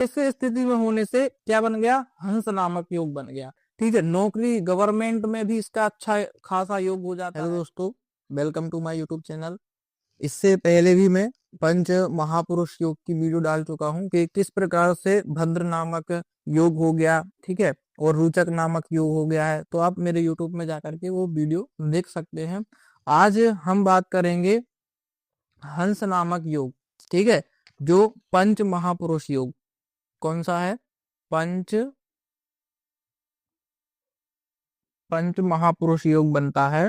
इस स्थिति में होने से क्या बन गया, हंस नामक योग बन गया। ठीक है, नौकरी गवर्नमेंट में भी इसका अच्छा खासा योग हो जाता है। हेलो दोस्तों, welcome to my YouTube channel. इससे पहले भी मैं पंच महापुरुष योग की वीडियो डाल चुका हूं कि किस प्रकार से भद्र नामक योग हो गया, ठीक है, और रोचक नामक योग हो गया है। तो आप मेरे यूट्यूब में जाकर के वो वीडियो देख सकते हैं। आज हम बात करेंगे हंस नामक योग, ठीक है, जो पंच महापुरुष योग। कौन सा है? पंच महापुरुष योग बनता है।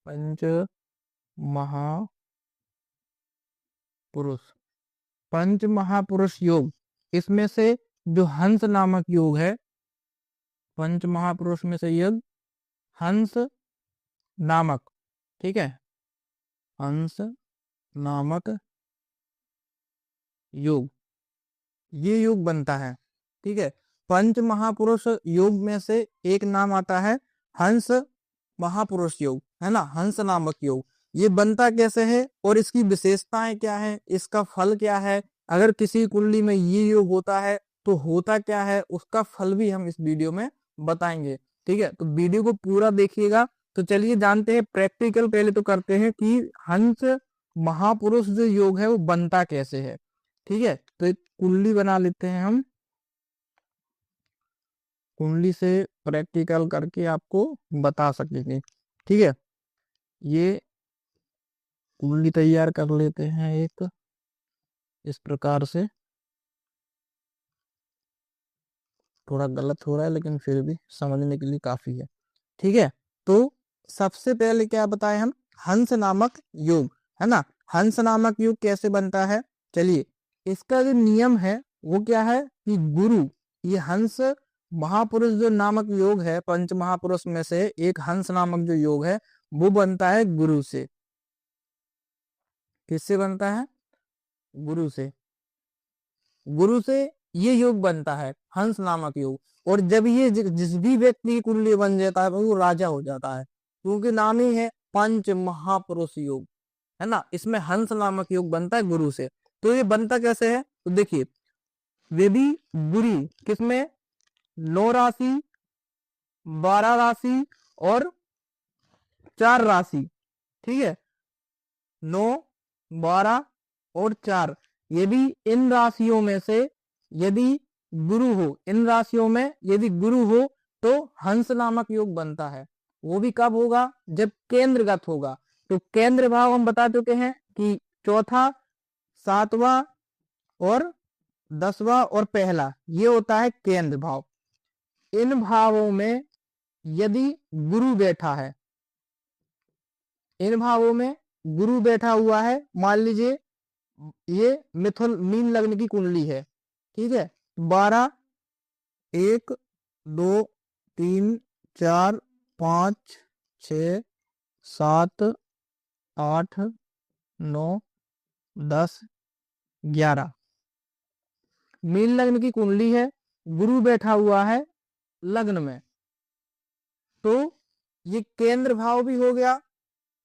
पंच महापुरुष पंच महापुरुष योग, इसमें से जो हंस नामक योग है, पंच महापुरुष में से योग हंस नामक, ठीक है, हंस नामक योग, ये योग बनता है। ठीक है, पंच महापुरुष योग में से एक नाम आता है हंस महापुरुष योग, है ना, हंस नामक योग। ये बनता कैसे है और इसकी विशेषताएं क्या है, इसका फल क्या है, अगर किसी कुंडली में ये योग होता है तो होता क्या है, उसका फल भी हम इस वीडियो में बताएंगे। ठीक है, तो वीडियो को पूरा देखिएगा। तो चलिए जानते हैं, प्रैक्टिकल पहले तो करते हैं कि हंस महापुरुष जो योग है वो बनता कैसे है। ठीक है, तो एक कुंडली बना लेते हैं हम, कुंडली से प्रैक्टिकल करके आपको बता सकेंगे। ठीक है, ये कुंडली तैयार कर लेते हैं एक इस प्रकार से। थोड़ा गलत हो रहा है लेकिन फिर भी समझने के लिए काफी है। ठीक है, तो सबसे पहले क्या बताए हम, हंस नामक योग, है ना। हंस नामक योग कैसे बनता है, चलिए इसका जो नियम है वो क्या है कि गुरु, ये हंस महापुरुष जो नामक योग है, पंच महापुरुष में से एक हंस नामक जो योग है वो बनता है गुरु से। किससे बनता है? गुरु से। गुरु से ये योग बनता है, हंस नामक योग। और जब ये जिस भी व्यक्ति की कुंडली बन जाता है वो राजा हो जाता है, क्योंकि नाम ही है पंच महापुरुष योग, है ना। इसमें हंस नामक योग बनता है गुरु से। तो ये बनता कैसे है, तो देखिए, वे भी बुरी किसमें, 9 राशि, 12 राशि और 4 राशि। ठीक है, 9, 12 और 4, ये भी इन राशियों में से यदि गुरु हो, इन राशियों में यदि गुरु हो तो हंस नामक योग बनता है। वो भी कब होगा, जब केंद्रगत होगा। तो केंद्र भाव हम बता चुके हैं कि चौथा, 7वां और 10वां और पहला, ये होता है केंद्र भाव। इन भावों में यदि गुरु बैठा है, इन भावों में गुरु बैठा हुआ है, मान लीजिए ये मिथुन मीन लग्न की कुंडली है, ठीक है, 12, 1, 2, 3, 4, 5, 6, 7, 8, 9, 10, 11 मीन लग्न की कुंडली है, गुरु बैठा हुआ है लग्न में, तो ये केंद्र भाव भी हो गया।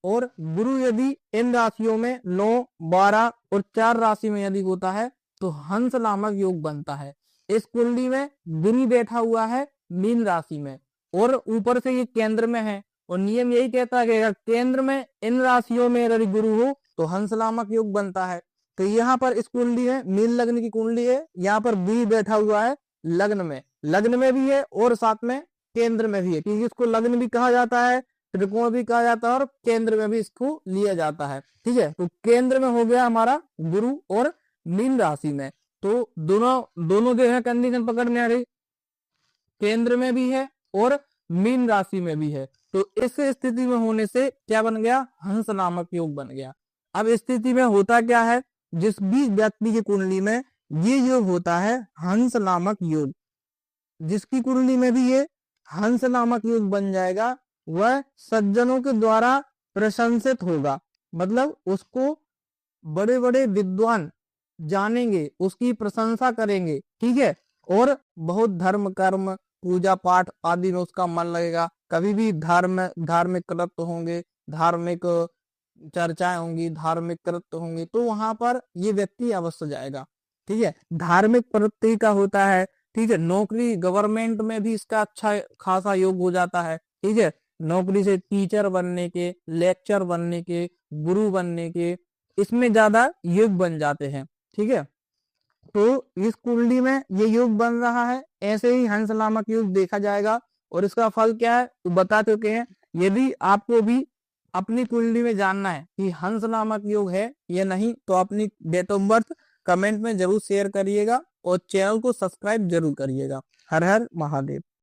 और गुरु यदि इन राशियों में 9, 12 और 4 राशि में यदि होता है तो हंस नामक योग बनता है। इस कुंडली में गुरु बैठा हुआ है मीन राशि में और ऊपर से ये केंद्र में है, और नियम यही कहता है कि अगर केंद्र में इन राशियों में यदि गुरु हो तो हंस नामक योग बनता है। तो यहाँ पर इस कुंडली में मीन लग्न की कुंडली है, यहाँ पर गुरु बैठा हुआ है लग्न में भी है और साथ में केंद्र में भी है, क्योंकि इसको लग्न भी कहा जाता है, त्रिकोण भी कहा जाता है और केंद्र में भी इसको लिया जाता है। ठीक है, तो केंद्र में हो गया हमारा गुरु और मीन राशि में, तो दोनों जो है कंडीशन पकड़ने आ रही, केंद्र में भी है और मीन राशि में भी है। तो इस स्थिति में होने से क्या बन गया, हंस नामक योग बन गया। अब स्थिति में होता क्या है, जिस भी व्यक्ति की कुंडली में ये योग होता है हंस नामक योग, जिसकी कुंडली में भी ये हंस नामक योग बन जाएगा वह सज्जनों के द्वारा प्रशंसित होगा, मतलब उसको बड़े बड़े विद्वान जानेंगे, उसकी प्रशंसा करेंगे। ठीक है, और बहुत धर्म कर्म पूजा पाठ आदि में उसका मन लगेगा, कभी भी धार्मिक कृत्य होंगे, धार्मिक चर्चाएं होंगी, धार्मिक कृत्य होंगे, तो वहां पर ये व्यक्ति अवश्य जाएगा। ठीक है, धार्मिक प्रवृत्ति का होता है, ठीक है, नौकरी गवर्नमेंट में भी इसका अच्छा खासा योग हो जाता है, ठीक है, नौकरी से टीचर बनने के, लेक्चर बनने के, गुरु बनने के, इसमें ज्यादा योग बन जाते हैं, ठीक है। तो इस कुंडली में ये योग बन रहा है, ऐसे ही हंस नामक योग देखा जाएगा और इसका फल क्या है तो बता चुके हैं। यदि आपको भी अपनी कुंडली में जानना है कि हंस नामक योग है या नहीं, तो अपनी डेट ऑफ बर्थ कमेंट में जरूर शेयर करिएगा और चैनल को सब्सक्राइब जरूर करिएगा। हर हर महादेव।